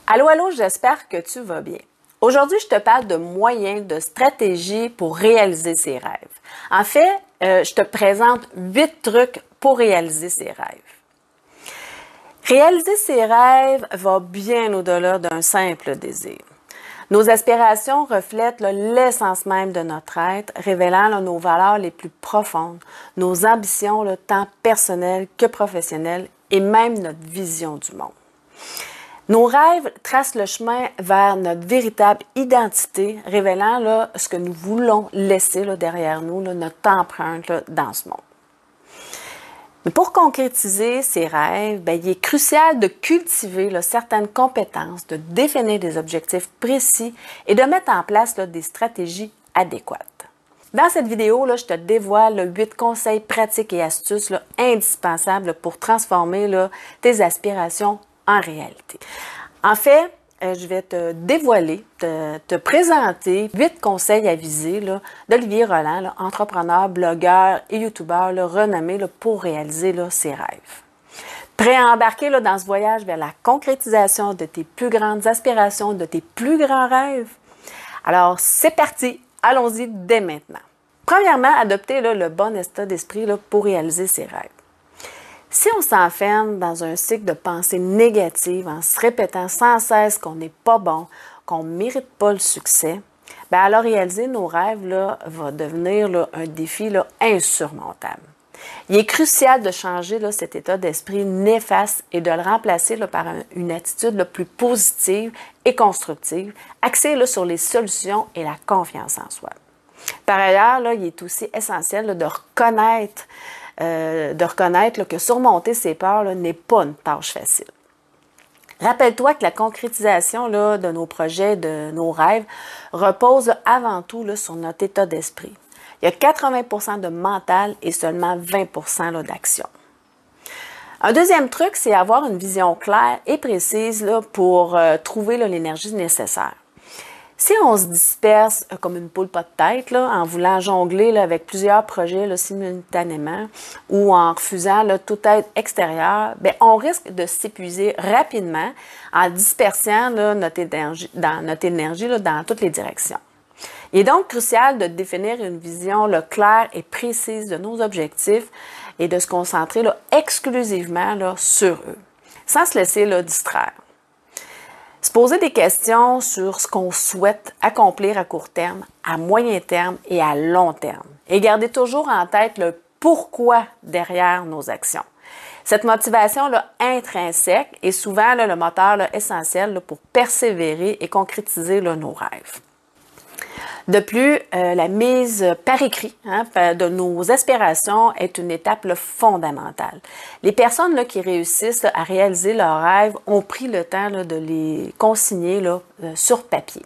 Allô, allô, j'espère que tu vas bien. Aujourd'hui, je te parle de moyens, de stratégies pour réaliser ses rêves. En fait, je te présente 8 trucs pour réaliser ses rêves. Réaliser ses rêves va bien au-delà d'un simple désir. Nos aspirations reflètent l'essence même de notre être, révélant nos valeurs les plus profondes, nos ambitions tant personnelles que professionnelles et même notre vision du monde. Nos rêves tracent le chemin vers notre véritable identité, révélant ce que nous voulons laisser derrière nous, notre empreinte dans ce monde. Mais pour concrétiser ces rêves, il est crucial de cultiver certaines compétences, de définir des objectifs précis et de mettre en place des stratégies adéquates. Dans cette vidéo, je te dévoile 8 conseils pratiques et astuces indispensables pour transformer tes aspirations en réalité. En fait, je vais te dévoiler, te présenter 8 conseils avisés d'Olivier Roland, entrepreneur, blogueur et youtubeur renommé pour réaliser ses rêves. Prêt à embarquer dans ce voyage vers la concrétisation de tes plus grandes aspirations, de tes plus grands rêves? Alors, c'est parti! Allons-y dès maintenant. Premièrement, adopter le bon état d'esprit pour réaliser ses rêves. Si on s'enferme dans un cycle de pensée négative en se répétant sans cesse qu'on n'est pas bon, qu'on ne mérite pas le succès, alors réaliser nos rêves va devenir un défi insurmontable. Il est crucial de changer cet état d'esprit néfaste et de le remplacer par une attitude plus positive et constructive, axée sur les solutions et la confiance en soi. Par ailleurs, il est aussi essentiel de reconnaître que surmonter ses peurs n'est pas une tâche facile. Rappelle-toi que la concrétisation de nos projets, de nos rêves, repose avant tout sur notre état d'esprit. Il y a 80% de mental et seulement 20% d'action. Un deuxième truc, c'est avoir une vision claire et précise pour trouver l'énergie nécessaire. Si on se disperse comme une poule pas de tête en voulant jongler avec plusieurs projets simultanément ou en refusant toute aide extérieure, on risque de s'épuiser rapidement en dispersant notre énergie dans toutes les directions. Il est donc crucial de définir une vision claire et précise de nos objectifs et de se concentrer exclusivement sur eux, sans se laisser distraire. Se poser des questions sur ce qu'on souhaite accomplir à court terme, à moyen terme et à long terme. Et garder toujours en tête le pourquoi derrière nos actions. Cette motivation intrinsèque est souvent le moteur essentiel pour persévérer et concrétiser nos rêves. De plus, la mise par écrit de nos aspirations est une étape fondamentale. Les personnes qui réussissent à réaliser leurs rêves ont pris le temps de les consigner sur papier.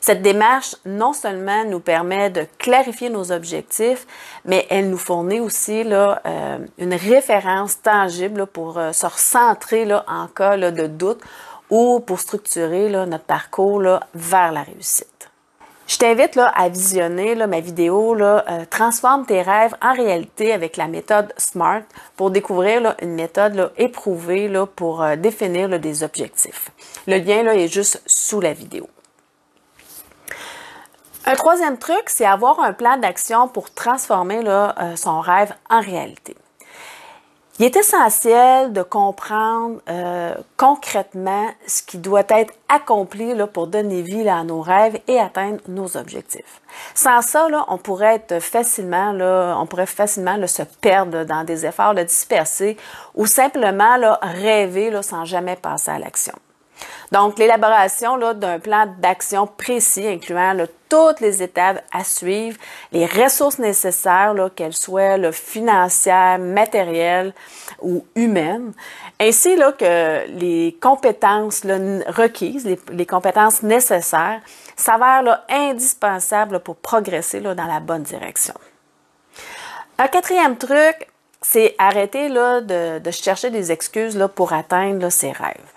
Cette démarche, non seulement nous permet de clarifier nos objectifs, mais elle nous fournit aussi une référence tangible pour se recentrer en cas de doute ou pour structurer notre parcours vers la réussite. Je t'invite à visionner ma vidéo Transforme tes rêves en réalité avec la méthode SMART pour découvrir une méthode éprouvée pour définir des objectifs. Le lien est juste sous la vidéo. Un troisième truc, c'est avoir un plan d'action pour transformer son rêve en réalité. Il est essentiel de comprendre concrètement ce qui doit être accompli pour donner vie à nos rêves et atteindre nos objectifs. Sans ça, on pourrait facilement se perdre dans des efforts dispersés ou simplement rêver sans jamais passer à l'action. Donc, l'élaboration d'un plan d'action précis incluant toutes les étapes à suivre, les ressources nécessaires, qu'elles soient financières, matérielles ou humaines, ainsi que les compétences requises, les compétences nécessaires, s'avèrent indispensables pour progresser dans la bonne direction. Un quatrième truc, c'est arrêter de chercher des excuses pour atteindre ses rêves.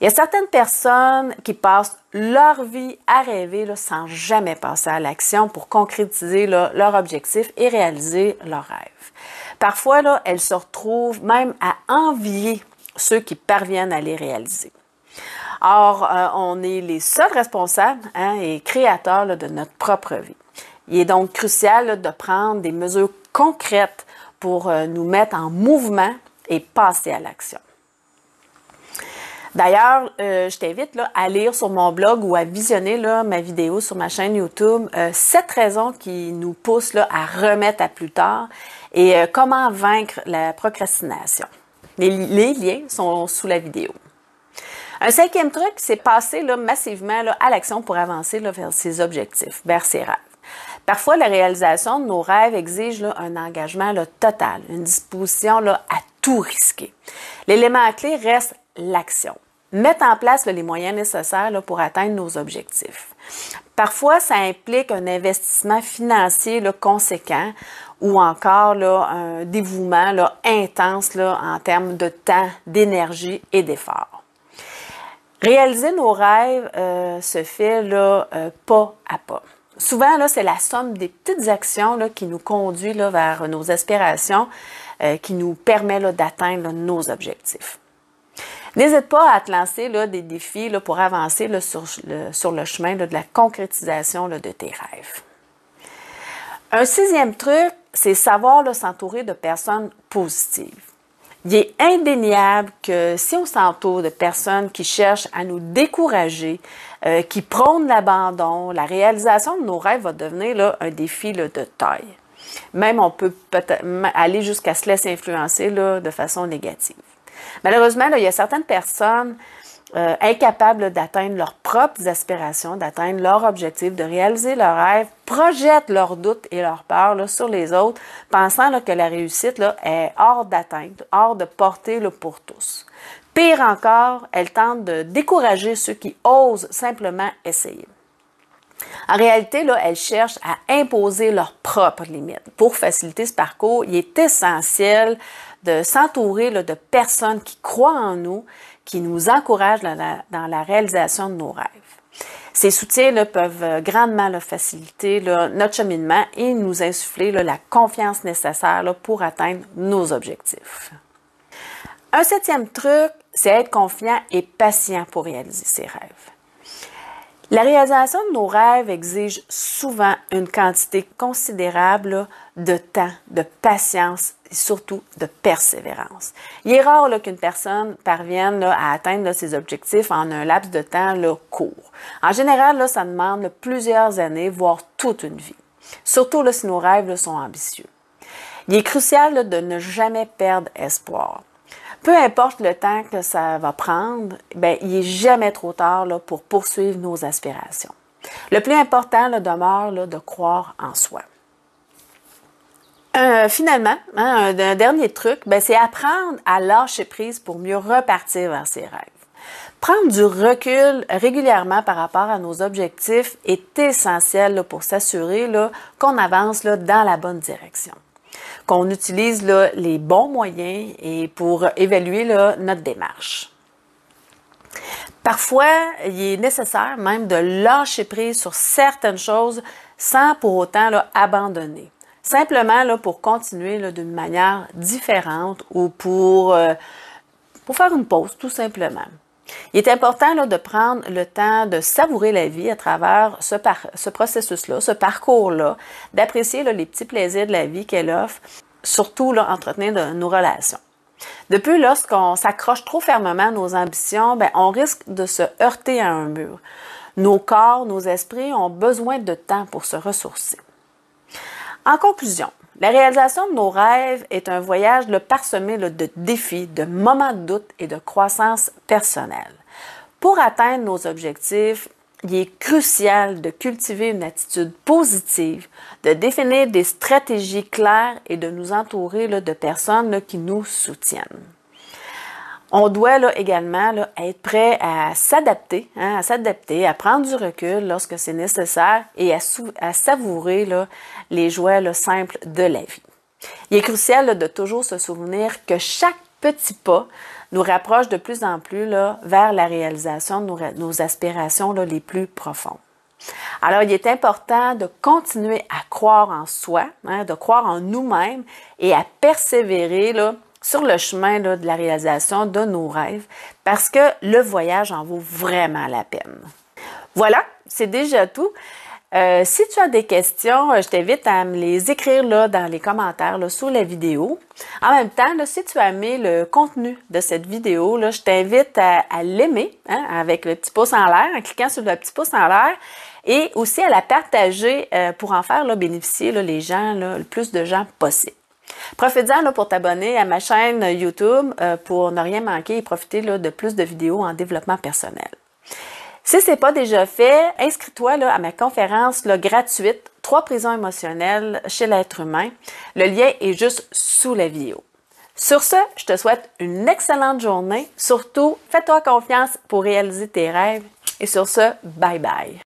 Il y a certaines personnes qui passent leur vie à rêver sans jamais passer à l'action pour concrétiser leur objectif et réaliser leurs rêves. Parfois, elles se retrouvent même à envier ceux qui parviennent à les réaliser. Or, on est les seuls responsables et créateurs de notre propre vie. Il est donc crucial de prendre des mesures concrètes pour nous mettre en mouvement et passer à l'action. D'ailleurs, je t'invite à lire sur mon blog ou à visionner ma vidéo sur ma chaîne YouTube 7 raisons qui nous poussent à remettre à plus tard et comment vaincre la procrastination. Les liens sont sous la vidéo. Un 5e truc, c'est passer massivement à l'action pour avancer vers ses objectifs, vers ses rêves. Parfois, la réalisation de nos rêves exige un engagement total, une disposition à tout risquer. L'élément clé reste l'action. Mettre en place les moyens nécessaires pour atteindre nos objectifs. Parfois, ça implique un investissement financier conséquent ou encore un dévouement intense en termes de temps, d'énergie et d'effort. Réaliser nos rêves se fait pas à pas. Souvent, c'est la somme des petites actions qui nous conduit vers nos aspirations, qui nous permet d'atteindre nos objectifs. N'hésite pas à te lancer des défis pour avancer sur le chemin de la concrétisation de tes rêves. Un 6e truc, c'est savoir s'entourer de personnes positives. Il est indéniable que si on s'entoure de personnes qui cherchent à nous décourager, qui prônent l'abandon, la réalisation de nos rêves va devenir un défi de taille. Même on peut peut-être aller jusqu'à se laisser influencer de façon négative. Malheureusement, il y a certaines personnes incapables d'atteindre leurs propres aspirations, d'atteindre leurs objectifs, de réaliser leurs rêves, projettent leurs doutes et leurs peurs sur les autres, pensant que la réussite est hors d'atteinte, hors de portée pour tous. Pire encore, elles tentent de décourager ceux qui osent simplement essayer. En réalité, elles cherchent à imposer leurs propres limites. Pour faciliter ce parcours, il est essentiel de s'entourer de personnes qui croient en nous, qui nous encouragent dans la réalisation de nos rêves. Ces soutiens peuvent grandement faciliter notre cheminement et nous insuffler la confiance nécessaire pour atteindre nos objectifs. Un 7e truc, c'est être confiant et patient pour réaliser ses rêves. La réalisation de nos rêves exige souvent une quantité considérable de temps, de patience et surtout de persévérance. Il est rare qu'une personne parvienne à atteindre ses objectifs en un laps de temps court. En général, ça demande plusieurs années, voire toute une vie. Surtout si nos rêves sont ambitieux. Il est crucial de ne jamais perdre espoir. Peu importe le temps que ça va prendre, il n'est jamais trop tard pour poursuivre nos aspirations. Le plus important demeure de croire en soi. Finalement, un dernier truc, c'est apprendre à lâcher prise pour mieux repartir vers ses rêves. Prendre du recul régulièrement par rapport à nos objectifs est essentiel pour s'assurer qu'on avance dans la bonne direction. Qu'on utilise les bons moyens et pour évaluer notre démarche. Parfois, il est nécessaire même de lâcher prise sur certaines choses sans pour autant abandonner. Simplement pour continuer d'une manière différente ou pour faire une pause, tout simplement. Il est important de prendre le temps de savourer la vie à travers ce processus-là, ce parcours-là, d'apprécier les petits plaisirs de la vie qu'elle offre, surtout entretenir nos relations. De plus, lorsqu'on s'accroche trop fermement à nos ambitions, on risque de se heurter à un mur. Nos corps, nos esprits ont besoin de temps pour se ressourcer. En conclusion, la réalisation de nos rêves est un voyage parsemé de défis, de moments de doute et de croissance personnelle. Pour atteindre nos objectifs, il est crucial de cultiver une attitude positive, de définir des stratégies claires et de nous entourer de personnes qui nous soutiennent. On doit également être prêt à s'adapter, à prendre du recul lorsque c'est nécessaire et à savourer les joies simples de la vie. Il est crucial de toujours se souvenir que chaque petit pas nous rapproche de plus en plus vers la réalisation de nos aspirations les plus profondes. Alors, il est important de continuer à croire en soi, de croire en nous-mêmes et à persévérer sur le chemin là, de la réalisation de nos rêves parce que le voyage en vaut vraiment la peine. Voilà, c'est déjà tout. Si tu as des questions, je t'invite à me les écrire là, dans les commentaires là, sous la vidéo. En même temps, là, si tu as aimé le contenu de cette vidéo, là, je t'invite à l'aimer avec le petit pouce en l'air, en cliquant sur le petit pouce en l'air et aussi à la partager pour en faire là, bénéficier là, les gens, là, le plus de gens possible. Profite-en là, pour t'abonner à ma chaîne YouTube pour ne rien manquer et profiter là, de plus de vidéos en développement personnel. Si ce n'est pas déjà fait, inscris-toi à ma conférence là, gratuite « 3 prisons émotionnelles chez l'être humain ». Le lien est juste sous la vidéo. Sur ce, je te souhaite une excellente journée. Surtout, fais-toi confiance pour réaliser tes rêves. Et sur ce, bye bye.